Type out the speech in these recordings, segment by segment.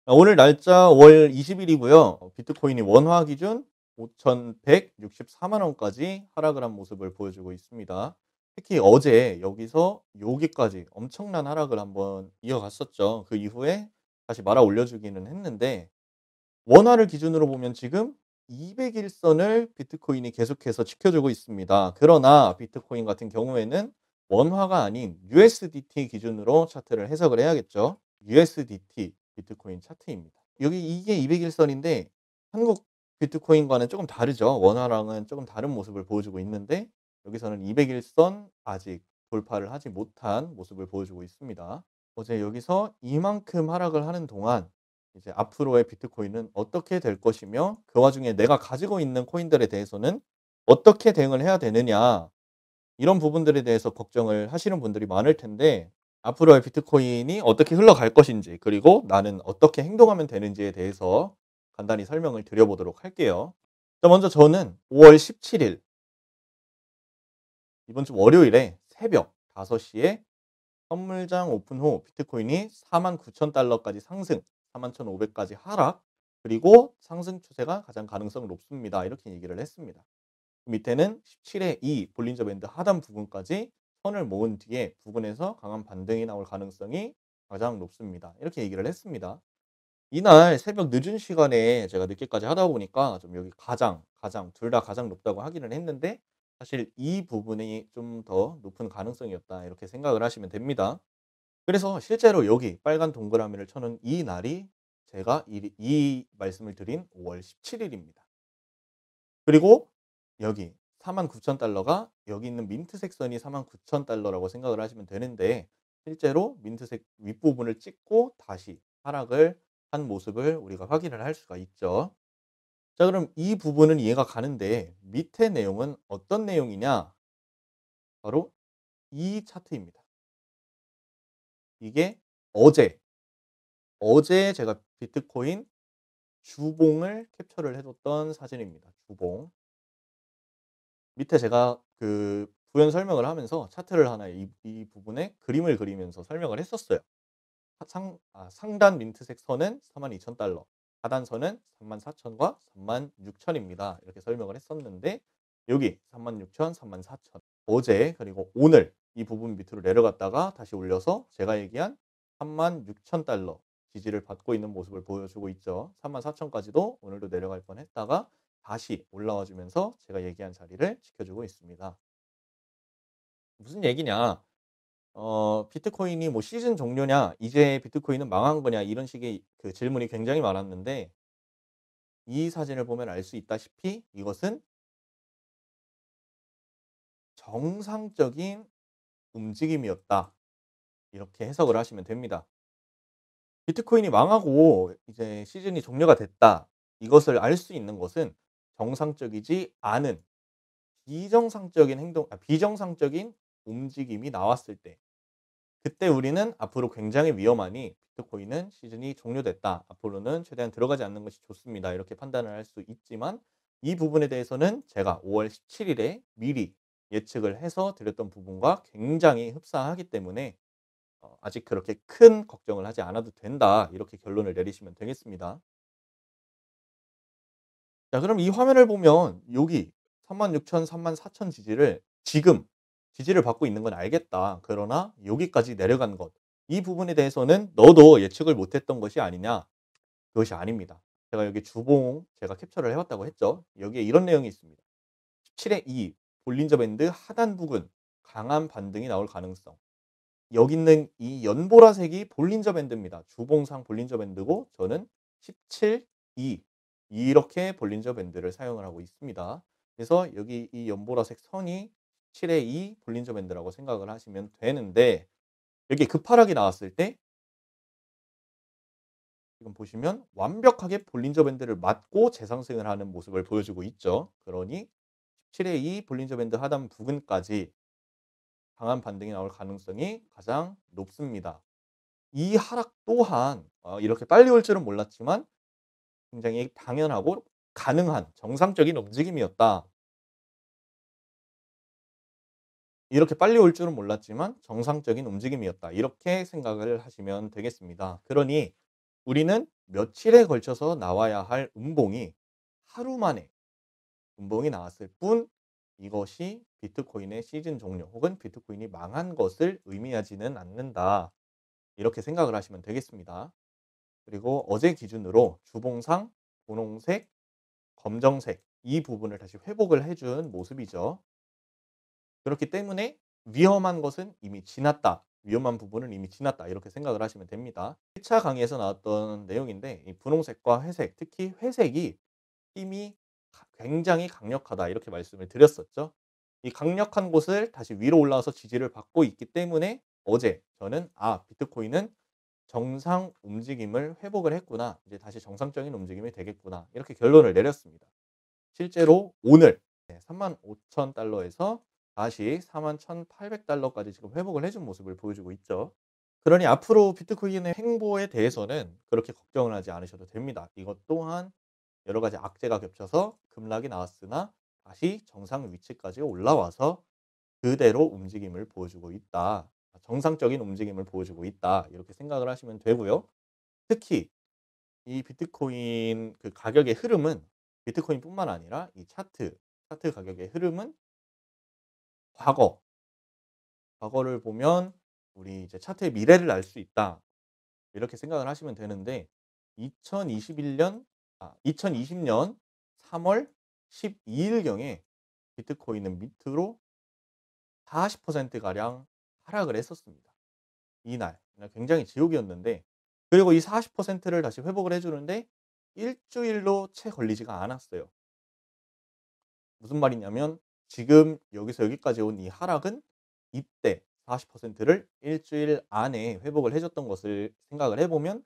오늘 날짜 5월 20 일이고요. 비트코인이 원화 기준 5,164만 원까지 하락을 한 모습을 보여주고 있습니다. 특히 어제 여기서 여기까지 엄청난 하락을 한번 이어갔었죠. 그 이후에 다시 말아 올려주기는 했는데 원화를 기준으로 보면 지금 200 일선을 비트코인이 계속해서 지켜주고 있습니다. 그러나 비트코인 같은 경우에는 원화가 아닌 USDT 기준으로 차트를 해석을 해야겠죠. USDT 비트코인 차트입니다. 여기 이게 200 일선인데 한국 비트코인과는 조금 다르죠. 원화랑은 조금 다른 모습을 보여주고 있는데 여기서는 200 일선 아직 돌파를 하지 못한 모습을 보여주고 있습니다. 어제 여기서 이만큼 하락을 하는 동안 이제 앞으로의 비트코인은 어떻게 될 것이며 그 와중에 내가 가지고 있는 코인들에 대해서는 어떻게 대응을 해야 되느냐, 이런 부분들에 대해서 걱정을 하시는 분들이 많을 텐데 앞으로의 비트코인이 어떻게 흘러갈 것인지, 그리고 나는 어떻게 행동하면 되는지에 대해서 간단히 설명을 드려 보도록 할게요. 자, 먼저 저는 5월 17일 이번 주 월요일에 새벽 5시에 선물장 오픈 후 비트코인이 49,000달러까지 상승, 41,500까지 하락, 그리고 상승 추세가 가장 가능성이 높습니다. 이렇게 얘기를 했습니다. 밑에는 17의 2 볼린저 밴드 하단 부분까지 선을 모은 뒤에 부근에서 강한 반등이 나올 가능성이 가장 높습니다. 이렇게 얘기를 했습니다. 이날 새벽 늦은 시간에 제가 늦게까지 하다 보니까 좀 여기 가장 둘 다 가장 높다고 하기는 했는데 사실 이 부분이 좀 더 높은 가능성이었다, 이렇게 생각을 하시면 됩니다. 그래서 실제로 여기 빨간 동그라미를 쳐 놓은 이 날이 제가 이 말씀을 드린 5월 17 일입니다. 그리고 여기 49,000달러가 여기 있는 민트색 선이 49,000달러라고 생각을 하시면 되는데 실제로 민트색 윗부분을 찍고 다시 하락을 한 모습을 우리가 확인을 할 수가 있죠. 자, 그럼 이 부분은 이해가 가는데 밑에 내용은 어떤 내용이냐? 바로 이 차트입니다. 이게 어제, 어제 제가 비트코인 주봉을 캡처를 해 뒀던 사진입니다. 주봉. 밑에 제가 그 부연 설명을 하면서 차트를 하나 이 부분에 그림을 그리면서 설명을 했었어요. 상단 민트색 선은 42,000달러, 하단 선은 34,000과 36,000입니다. 이렇게 설명을 했었는데 여기 36,000, 34,000 어제 그리고 오늘 이 부분 밑으로 내려갔다가 다시 올려서 제가 얘기한 36,000달러 지지를 받고 있는 모습을 보여주고 있죠. 34,000까지도 오늘도 내려갈 뻔했다가 다시 올라와 주면서 제가 얘기한 자리를 지켜주고 있습니다. 무슨 얘기냐? 비트코인이 뭐 시즌 종료냐, 이제 비트코인은 망한 거냐, 이런 식의 그 질문이 굉장히 많았는데 이 사진을 보면 알 수 있다시피 이것은 정상적인 움직임이었다, 이렇게 해석을 하시면 됩니다. 비트코인이 망하고 이제 시즌이 종료가 됐다, 이것을 알 수 있는 것은 정상적이지 않은 비정상적인 움직임이 나왔을 때, 그때 우리는 앞으로 굉장히 위험하니 비트코인은 시즌이 종료됐다, 앞으로는 최대한 들어가지 않는 것이 좋습니다, 이렇게 판단을 할 수 있지만 이 부분에 대해서는 제가 5월 17일에 미리 예측을 해서 드렸던 부분과 굉장히 흡사하기 때문에 아직 그렇게 큰 걱정을 하지 않아도 된다, 이렇게 결론을 내리시면 되겠습니다. 자, 그럼 이 화면을 보면 여기 36,000, 34,000 지지를 지금 지지를 받고 있는 건 알겠다. 그러나 여기까지 내려간 것, 이 부분에 대해서는 너도 예측을 못했던 것이 아니냐? 그것이 아닙니다. 제가 여기 주봉 제가 캡처를 해 왔다고 했죠. 여기에 이런 내용이 있습니다. 17의 2 볼린저 밴드 하단 부근 강한 반등이 나올 가능성. 여기 있는 이 연보라색이 볼린저 밴드입니다. 주봉상 볼린저 밴드고 저는 17, 2 이렇게 볼린저 밴드를 사용을 하고 있습니다. 그래서 여기 이 연보라색 선이 17의 2 볼린저 밴드라고 생각을 하시면 되는데 여기 급하락이 나왔을 때 지금 보시면 완벽하게 볼린저 밴드를 맞고 재상승을 하는 모습을 보여주고 있죠. 그러니 17의 2 볼린저 밴드 하단 부근까지 강한 반등이 나올 가능성이 가장 높습니다. 이 하락 또한 이렇게 빨리 올 줄은 몰랐지만 굉장히 당연하고 가능한 정상적인 움직임이었다. 이렇게 빨리 올 줄은 몰랐지만 정상적인 움직임이었다, 이렇게 생각을 하시면 되겠습니다. 그러니 우리는 며칠에 걸쳐서 나와야 할 음봉이 하루 만에 음봉이 나왔을 뿐 이것이 비트코인의 시즌 종료 혹은 비트코인이 망한 것을 의미하지는 않는다. 이렇게 생각을 하시면 되겠습니다. 그리고 어제 기준으로 주봉상 분홍색, 검정색 이 부분을 다시 회복을 해준 모습이죠. 그렇기 때문에 위험한 것은 이미 지났다. 위험한 부분은 이미 지났다. 이렇게 생각을 하시면 됩니다. 1차 강의에서 나왔던 내용인데 이 분홍색과 회색, 특히 회색이 힘이 굉장히 강력하다. 이렇게 말씀을 드렸었죠. 이 강력한 곳을 다시 위로 올라와서 지지를 받고 있기 때문에 어제 저는 비트코인은 정상 움직임을 회복을 했구나. 이제 다시 정상적인 움직임이 되겠구나. 이렇게 결론을 내렸습니다. 실제로 오늘 35,000달러에서 다시 41,800달러까지 지금 회복을 해준 모습을 보여주고 있죠. 그러니 앞으로 비트코인의 행보에 대해서는 그렇게 걱정을 하지 않으셔도 됩니다. 이것 또한 여러 가지 악재가 겹쳐서 급락이 나왔으나 다시 정상 위치까지 올라와서 그대로 움직임을 보여주고 있다. 정상적인 움직임을 보여주고 있다. 이렇게 생각을 하시면 되고요. 특히 이 비트코인 그 가격의 흐름은 비트코인뿐만 아니라 이 차트 가격의 흐름은 과거, 과거를 보면 우리 이제 차트의 미래를 알 수 있다. 이렇게 생각을 하시면 되는데 2020년 3월 12일경에 비트코인은 밑으로 40% 가량 하락을 했었습니다. 이날 굉장히 지옥이었는데 그리고 이 40%를 다시 회복을 해 주는데 일주일도 채 걸리지가 않았어요. 무슨 말이냐면 지금 여기서 여기까지 온 이 하락은 이때 40%를 일주일 안에 회복을 해 줬던 것을 생각을 해 보면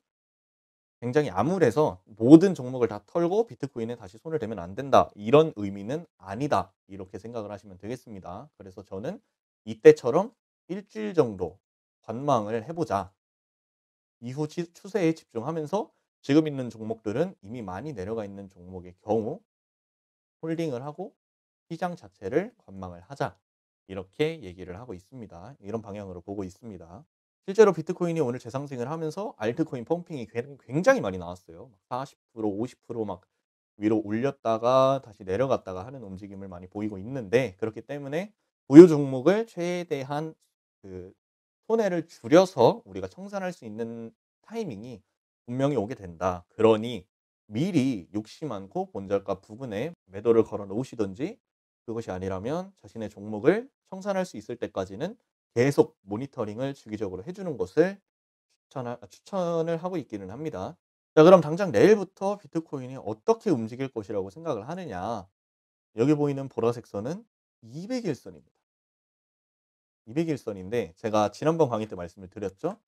굉장히 암울해서 '모든 종목을 다 털고 비트코인에 다시 손을 대면 안 된다.' 이런 의미는 아니다. 이렇게 생각을 하시면 되겠습니다. 그래서 저는 이때처럼 '일주일 정도 관망을 해 보자.' 이후 추세에 집중하면서 지금 있는 종목들은 이미 많이 내려가 있는 종목의 경우 홀딩을 하고 시장 자체를 관망을 하자. 이렇게 얘기를 하고 있습니다. 이런 방향으로 보고 있습니다. 실제로 비트코인이 오늘 재상승을 하면서 알트코인 펌핑이 굉장히 많이 나왔어요. 40% 50%막 위로 올렸다가 다시 내려갔다가 하는 움직임을 많이 보이고 있는데 그렇기 때문에 보유 종목을 최대한 그 손해를 줄여서 우리가 청산할 수 있는 타이밍이 분명히 오게 된다. 그러니 미리 욕심 많고 본절가 부근에 매도를 걸어 놓으시든지 그것이 아니라면 자신의 종목을 청산할 수 있을 때까지는 계속 모니터링을 주기적으로 해 주는 것을 추천을 하고 있기는 합니다. 자 그럼 당장 내일부터 비트코인이 어떻게 움직일 것이라고 생각을 하느냐. 여기 보이는 보라색 선은 200일 선입니다. 200일 선인데 제가 지난번 강의 때 말씀을 드렸죠.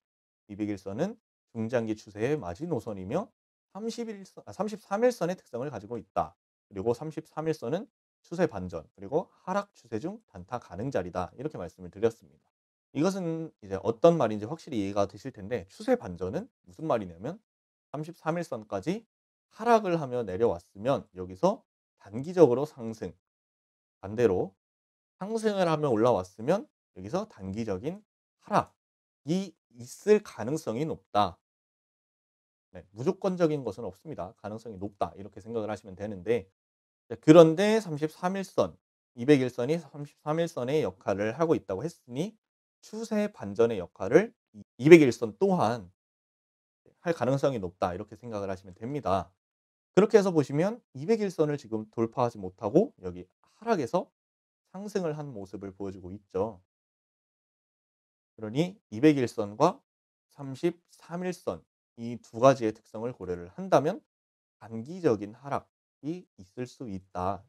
200일 선은 중장기 추세의 마지노선이며 33일 선의 특성을 가지고 있다. 그리고 33일 선은 추세 반전, 그리고 하락 추세 중 단타 가능 자리다. 이렇게 말씀을 드렸습니다. 이것은 이제 어떤 말인지 확실히 이해가 되실 텐데 추세 반전은 무슨 말이냐면 33일 선까지 하락을 하며 내려왔으면 여기서 단기적으로 상승, 반대로 상승을 하며 올라왔으면 여기서 단기적인 하락이 있을 가능성이 높다. 네, 무조건적인 것은 없습니다. 가능성이 높다. 이렇게 생각을 하시면 되는데 그런데 33일선, 200일선이 33일선의 역할을 하고 있다고 했으니 추세 반전의 역할을 200일선 또한 할 가능성이 높다. 이렇게 생각을 하시면 됩니다. 그렇게 해서 보시면 200일선을 지금 돌파하지 못하고 여기 하락에서 상승을 한 모습을 보여주고 있죠. 그러니 200일선과 33일선 이 두 가지의 특성을 고려를 한다면 단기적인 하락이 있을 수 있다.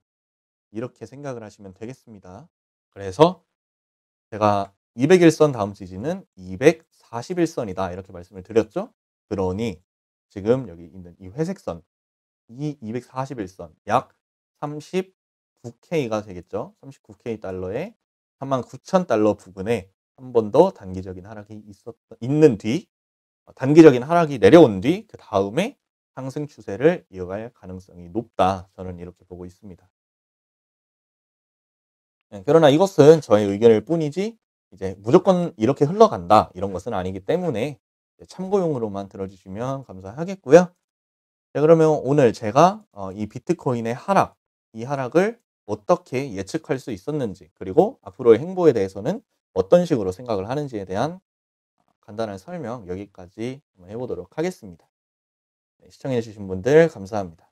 이렇게 생각을 하시면 되겠습니다. 그래서 제가 200일선 다음 지지는 241선이다. 이렇게 말씀을 드렸죠. 그러니 지금 여기 있는 이 회색선, 이 241선 약 39K가 되겠죠. 39K 달러에 39,000달러 부근에 한 번 더 단기적인 하락이 있는 뒤 단기적인 하락이 내려온 뒤 그다음에 상승 추세를 이어갈 가능성이 높다. 저는 이렇게 보고 있습니다. 예, 그러나 이것은 저의 의견일 뿐이지 이제 무조건 이렇게 흘러간다 이런 것은 아니기 때문에 참고용으로만 들어주시면 감사하겠고요. 네, 그러면 오늘 제가 이 비트코인의 하락, 이 하락을 어떻게 예측할 수 있었는지, 그리고 앞으로의 행보에 대해서는 어떤 식으로 생각을 하는지에 대한 간단한 설명 여기까지 한번 해보도록 하겠습니다. 네, 시청해 주신 분들 감사합니다.